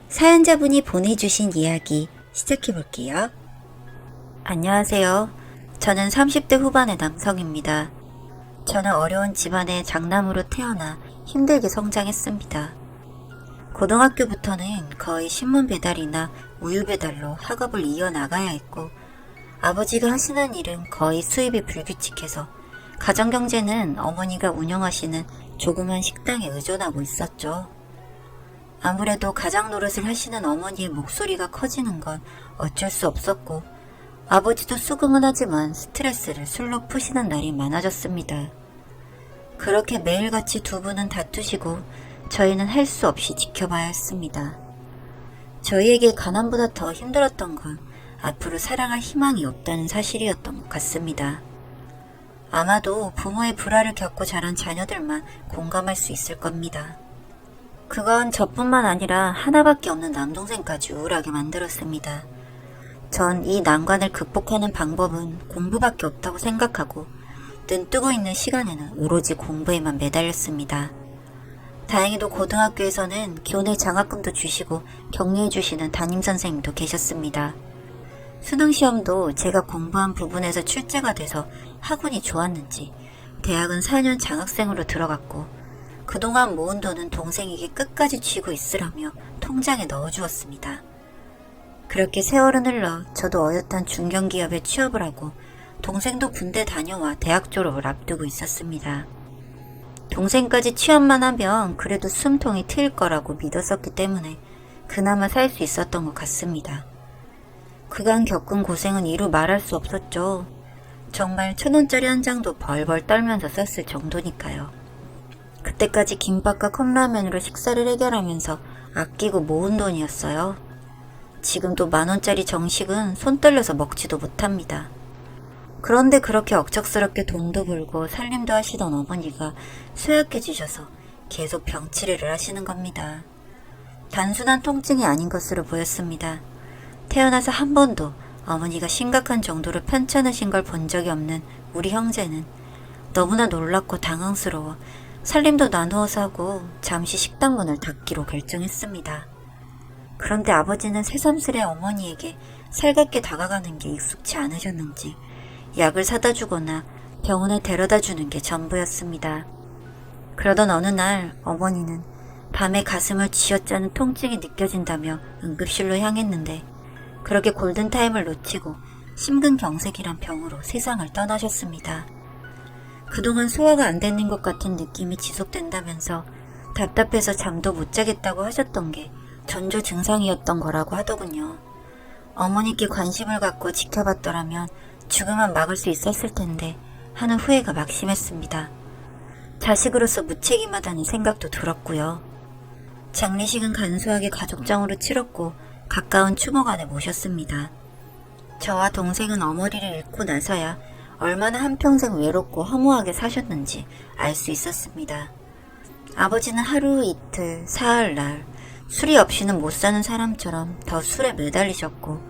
사연자분이 보내주신 이야기 시작해볼게요. 안녕하세요. 저는 30대 후반의 남성입니다. 저는 어려운 집안의 장남으로 태어나 힘들게 성장했습니다. 고등학교부터는 거의 신문 배달이나 우유 배달로 학업을 이어나가야 했고, 아버지가 하시는 일은 거의 수입이 불규칙해서 가정경제는 어머니가 운영하시는 조그만 식당에 의존하고 있었죠. 아무래도 가장 노릇을 하시는 어머니의 목소리가 커지는 건 어쩔 수 없었고, 아버지도 수긍은 하지만 스트레스를 술로 푸시는 날이 많아졌습니다. 그렇게 매일같이 두 분은 다투시고 저희는 할 수 없이 지켜봐야 했습니다. 저희에게 가난보다 더 힘들었던 건 앞으로 살아갈 희망이 없다는 사실이었던 것 같습니다. 아마도 부모의 불화를 겪고 자란 자녀들만 공감할 수 있을 겁니다. 그건 저뿐만 아니라 하나밖에 없는 남동생까지 우울하게 만들었습니다. 전 이 난관을 극복하는 방법은 공부밖에 없다고 생각하고 눈 뜨고 있는 시간에는 오로지 공부에만 매달렸습니다. 다행히도 고등학교에서는 교내 장학금도 주시고 격려해 주시는 담임선생님도 계셨습니다. 수능시험도 제가 공부한 부분에서 출제가 돼서 학운이 좋았는지 대학은 4년 장학생으로 들어갔고, 그동안 모은 돈은 동생에게 끝까지 쥐고 있으라며 통장에 넣어주었습니다. 그렇게 세월은 흘러 저도 어엿한 중견기업에 취업을 하고 동생도 군대 다녀와 대학 졸업을 앞두고 있었습니다. 동생까지 취업만 하면 그래도 숨통이 트일 거라고 믿었었기 때문에 그나마 살 수 있었던 것 같습니다. 그간 겪은 고생은 이루 말할 수 없었죠. 정말 1,000원짜리 한 장도 벌벌 떨면서 썼을 정도니까요. 그때까지 김밥과 컵라면으로 식사를 해결하면서 아끼고 모은 돈이었어요. 지금도 10,000원짜리 정식은 손 떨려서 먹지도 못합니다. 그런데 그렇게 억척스럽게 돈도 벌고 살림도 하시던 어머니가 쇠약해지셔서 계속 병치레를 하시는 겁니다. 단순한 통증이 아닌 것으로 보였습니다. 태어나서 한 번도 어머니가 심각한 정도로 편찮으신 걸 본 적이 없는 우리 형제는 너무나 놀랍고 당황스러워 살림도 나누어서 하고 잠시 식당 문을 닫기로 결정했습니다. 그런데 아버지는 새삼스레 어머니에게 살갑게 다가가는 게 익숙치 않으셨는지 약을 사다 주거나 병원에 데려다 주는 게 전부였습니다. 그러던 어느 날 어머니는 밤에 가슴을 쥐어짜는 통증이 느껴진다며 응급실로 향했는데, 그렇게 골든타임을 놓치고 심근경색이란 병으로 세상을 떠나셨습니다. 그동안 소화가 안 되는 것 같은 느낌이 지속된다면서 답답해서 잠도 못 자겠다고 하셨던 게 전조 증상이었던 거라고 하더군요. 어머니께 관심을 갖고 지켜봤더라면 죽음은 막을 수 있었을 텐데 하는 후회가 막심했습니다. 자식으로서 무책임하다는 생각도 들었고요. 장례식은 간소하게 가족장으로 치렀고 가까운 추모관에 모셨습니다. 저와 동생은 어머니를 잃고 나서야 얼마나 한평생 외롭고 허무하게 사셨는지 알 수 있었습니다. 아버지는 하루 이틀 사흘날 술이 없이는 못 사는 사람처럼 더 술에 매달리셨고,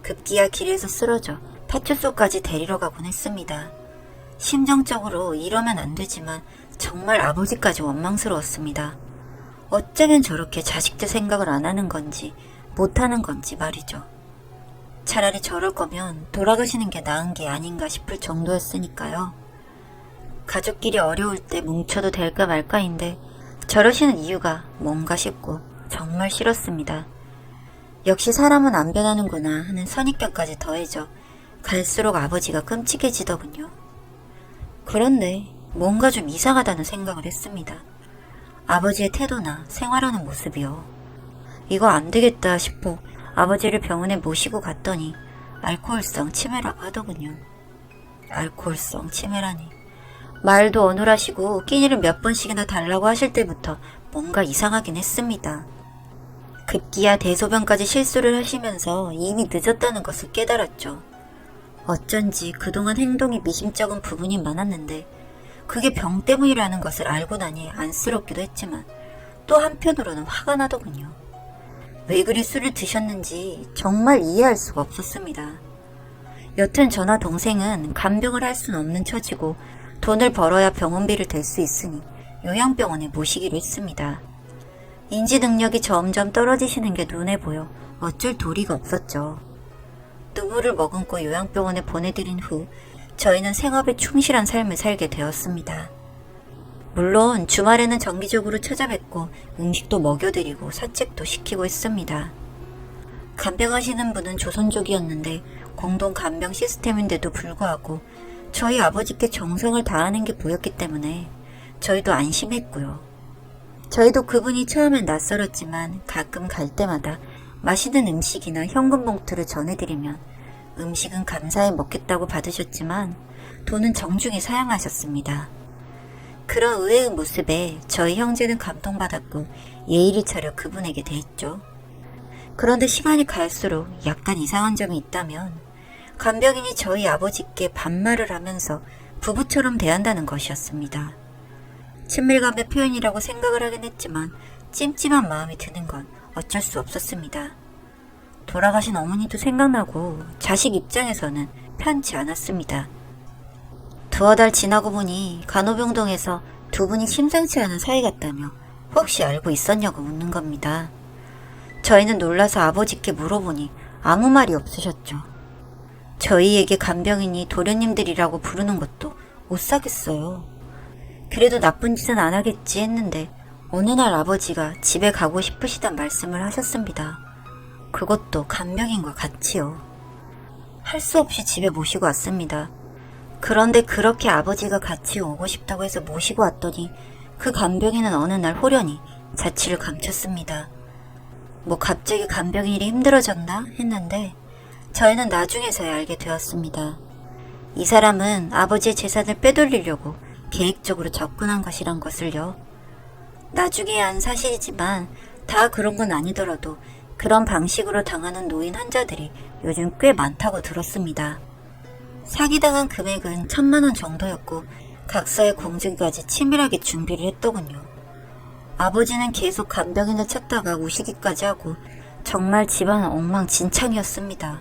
급기야 길에서 쓰러져 파출소까지 데리러 가곤 했습니다. 심정적으로 이러면 안 되지만 정말 아버지까지 원망스러웠습니다. 어쩌면 저렇게 자식들 생각을 안 하는 건지 못하는 건지 말이죠. 차라리 저럴 거면 돌아가시는 게 나은 게 아닌가 싶을 정도였으니까요. 가족끼리 어려울 때 뭉쳐도 될까 말까인데 저러시는 이유가 뭔가 싶고 정말 싫었습니다. 역시 사람은 안 변하는구나 하는 선입견까지 더해져 갈수록 아버지가 끔찍해지더군요. 그런데 뭔가 좀 이상하다는 생각을 했습니다. 아버지의 태도나 생활하는 모습이요. 이거 안 되겠다 싶어 아버지를 병원에 모시고 갔더니 알코올성 치매라고 하더군요. 알코올성 치매라니. 말도 어눌하시고 끼니를 몇 번씩이나 달라고 하실 때부터 뭔가 이상하긴 했습니다. 급기야 대소변까지 실수를 하시면서 이미 늦었다는 것을 깨달았죠. 어쩐지 그동안 행동이 미심쩍은 부분이 많았는데 그게 병 때문이라는 것을 알고 나니 안쓰럽기도 했지만 또 한편으로는 화가 나더군요. 왜 그리 술을 드셨는지 정말 이해할 수가 없었습니다. 여튼 저나 동생은 간병을 할 수는 없는 처지고 돈을 벌어야 병원비를 댈 수 있으니 요양병원에 모시기로 했습니다. 인지 능력이 점점 떨어지시는 게 눈에 보여 어쩔 도리가 없었죠. 누구를 머금고 요양병원에 보내드린 후 저희는 생업에 충실한 삶을 살게 되었습니다. 물론 주말에는 정기적으로 찾아뵙고 음식도 먹여드리고 산책도 시키고 했습니다. 간병하시는 분은 조선족이었는데 공동 간병 시스템인데도 불구하고 저희 아버지께 정성을 다하는 게 보였기 때문에 저희도 안심했고요. 저희도 그분이 처음엔 낯설었지만 가끔 갈 때마다 맛있는 음식이나 현금 봉투를 전해드리면 음식은 감사히 먹겠다고 받으셨지만 돈은 정중히 사양하셨습니다. 그런 의외의 모습에 저희 형제는 감동받았고 예의를 차려 그분에게 대했죠. 그런데 시간이 갈수록 약간 이상한 점이 있다면 간병인이 저희 아버지께 반말을 하면서 부부처럼 대한다는 것이었습니다. 친밀감의 표현이라고 생각을 하긴 했지만 찜찜한 마음이 드는 건 어쩔 수 없었습니다. 돌아가신 어머니도 생각나고 자식 입장에서는 편치 않았습니다. 두어 달 지나고 보니 간호병동에서 두 분이 심상치 않은 사이 같다며 혹시 알고 있었냐고 묻는 겁니다. 저희는 놀라서 아버지께 물어보니 아무 말이 없으셨죠. 저희에게 간병인이 도련님들이라고 부르는 것도 못 사겠어요. 그래도 나쁜 짓은 안 하겠지 했는데 어느 날 아버지가 집에 가고 싶으시단 말씀을 하셨습니다. 그것도 간병인과 같이요. 할 수 없이 집에 모시고 왔습니다. 그런데 그렇게 아버지가 같이 오고 싶다고 해서 모시고 왔더니 그 간병인은 어느 날 호련히 자취를 감췄습니다. 뭐 갑자기 간병인 일이 힘들어졌나 했는데 저희는 나중에서야 알게 되었습니다. 이 사람은 아버지의 재산을 빼돌리려고 계획적으로 접근한 것이란 것을요. 나중에 안 사실이지만 다 그런 건 아니더라도 그런 방식으로 당하는 노인 환자들이 요즘 꽤 많다고 들었습니다. 사기당한 금액은 1,000만 원 정도였고 각서의 공증까지 치밀하게 준비를 했더군요. 아버지는 계속 간병인을 찾다가 우시기까지 하고 정말 집안은 엉망진창이었습니다.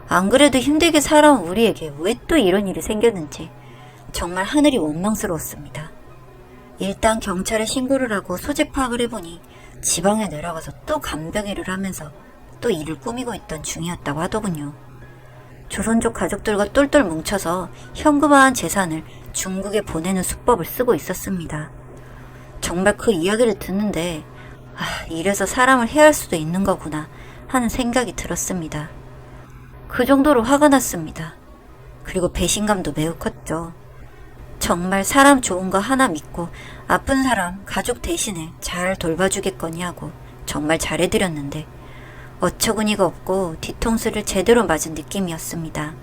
안 그래도 힘들게 살아온 우리에게 왜 또 이런 일이 생겼는지 정말 하늘이 원망스러웠습니다. 일단 경찰에 신고를 하고 소재 파악을 해보니 지방에 내려가서 또 간병회를 하면서 또 일을 꾸미고 있던 중이었다고 하더군요. 조선족 가족들과 똘똘 뭉쳐서 현금화한 재산을 중국에 보내는 수법을 쓰고 있었습니다. 정말 그 이야기를 듣는데 이래서 사람을 해할 수도 있는 거구나 하는 생각이 들었습니다. 그 정도로 화가 났습니다. 그리고 배신감도 매우 컸죠. 정말 사람 좋은 거 하나 믿고 아픈 사람, 가족 대신에 잘 돌봐주겠거니 하고 정말 잘해드렸는데 어처구니가 없고 뒤통수를 제대로 맞은 느낌이었습니다.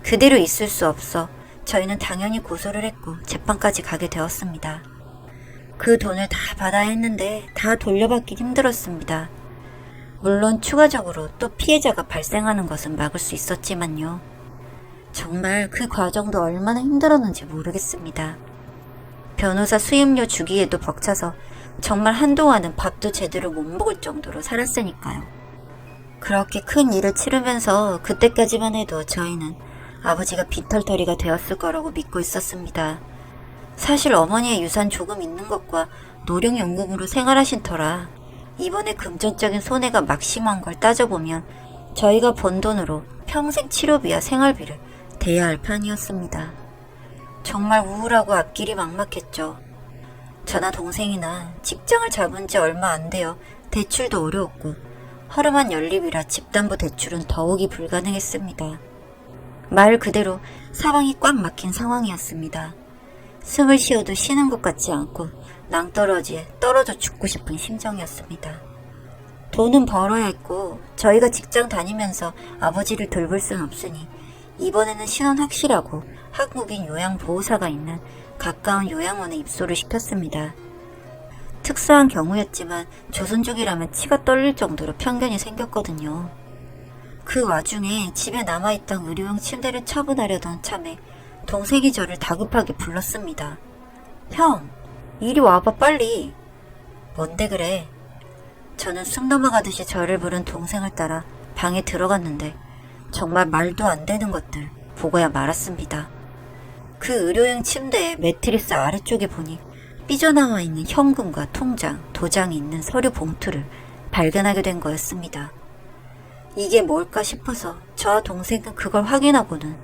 그대로 있을 수 없어 저희는 당연히 고소를 했고 재판까지 가게 되었습니다. 그 돈을 다 받아야 했는데 다 돌려받기 힘들었습니다. 물론 추가적으로 또 피해자가 발생하는 것은 막을 수 있었지만요. 정말 그 과정도 얼마나 힘들었는지 모르겠습니다. 변호사 수임료 주기에도 벅차서 정말 한동안은 밥도 제대로 못 먹을 정도로 살았으니까요. 그렇게 큰 일을 치르면서 그때까지만 해도 저희는 아버지가 빈털터리가 되었을 거라고 믿고 있었습니다. 사실 어머니의 유산 조금 있는 것과 노령연금으로 생활하신 터라 이번에 금전적인 손해가 막심한 걸 따져보면 저희가 번 돈으로 평생 치료비와 생활비를 대야 할 판이었습니다. 정말 우울하고 앞길이 막막했죠. 저나 동생이나 직장을 잡은 지 얼마 안 되어 대출도 어려웠고 허름한 연립이라 집담보 대출은 더욱이 불가능했습니다. 말 그대로 사방이 꽉 막힌 상황이었습니다. 숨을 쉬어도 쉬는 것 같지 않고 낭떠러지에 떨어져 죽고 싶은 심정이었습니다. 돈은 벌어야 했고 저희가 직장 다니면서 아버지를 돌볼 순 없으니 이번에는 신원 확실하고 한국인 요양보호사가 있는 가까운 요양원에 입소를 시켰습니다. 특수한 경우였지만 조선족이라면 치가 떨릴 정도로 편견이 생겼거든요. 그 와중에 집에 남아있던 의료용 침대를 처분하려던 참에 동생이 저를 다급하게 불렀습니다. 형, 이리 와봐 빨리. 뭔데 그래? 저는 숨 넘어가듯이 저를 부른 동생을 따라 방에 들어갔는데 정말 말도 안 되는 것들 보고야 말았습니다. 그 의료용 침대의 매트리스 아래쪽에 보니 삐져나와 있는 현금과 통장, 도장이 있는 서류 봉투를 발견하게 된 거였습니다. 이게 뭘까 싶어서 저와 동생은 그걸 확인하고는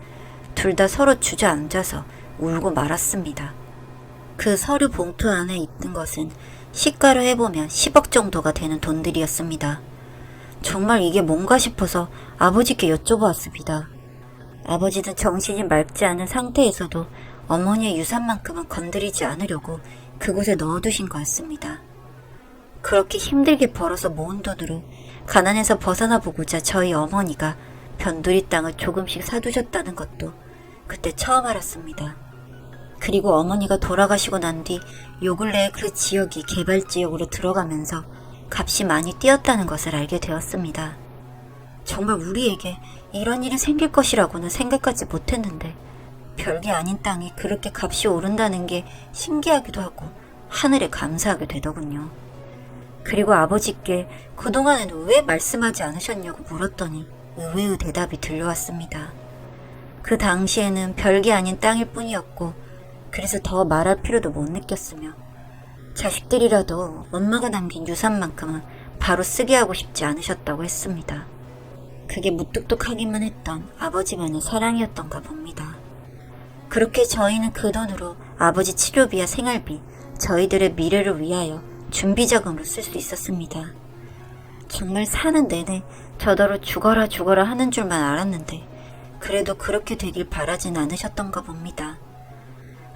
둘 다 서로 주저앉아서 울고 말았습니다. 그 서류 봉투 안에 있던 것은 시가로 해보면 10억 정도가 되는 돈들이었습니다. 정말 이게 뭔가 싶어서 아버지께 여쭤보았습니다. 아버지는 정신이 맑지 않은 상태에서도 어머니의 유산만큼은 건드리지 않으려고 그곳에 넣어두신 거였습니다. 그렇게 힘들게 벌어서 모은 돈으로 가난에서 벗어나 보고자 저희 어머니가 변두리 땅을 조금씩 사두셨다는 것도 그때 처음 알았습니다. 그리고 어머니가 돌아가시고 난 뒤 요 근래에 그 지역이 개발지역으로 들어가면서 값이 많이 뛰었다는 것을 알게 되었습니다. 정말 우리에게 이런 일이 생길 것이라고는 생각하지 못했는데 별게 아닌 땅이 그렇게 값이 오른다는 게 신기하기도 하고 하늘에 감사하게 되더군요. 그리고 아버지께 그동안에는 왜 말씀하지 않으셨냐고 물었더니 의외의 대답이 들려왔습니다. 그 당시에는 별게 아닌 땅일 뿐이었고 그래서 더 말할 필요도 못 느꼈으며 자식들이라도 엄마가 남긴 유산만큼은 바로 쓰게 하고 싶지 않으셨다고 했습니다. 그게 무뚝뚝하기만 했던 아버지만의 사랑이었던가 봅니다. 그렇게 저희는 그 돈으로 아버지 치료비와 생활비, 저희들의 미래를 위하여 준비자금으로 쓸 수 있었습니다. 정말 사는 내내 저더러 죽어라 죽어라 하는 줄만 알았는데 그래도 그렇게 되길 바라진 않으셨던가 봅니다.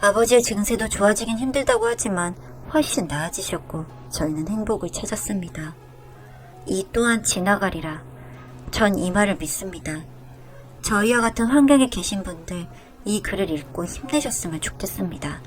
아버지의 증세도 좋아지긴 힘들다고 하지만 훨씬 나아지셨고 저희는 행복을 찾았습니다. 이 또한 지나가리라. 전 이 말을 믿습니다. 저희와 같은 환경에 계신 분들 이 글을 읽고 힘내셨으면 좋겠습니다.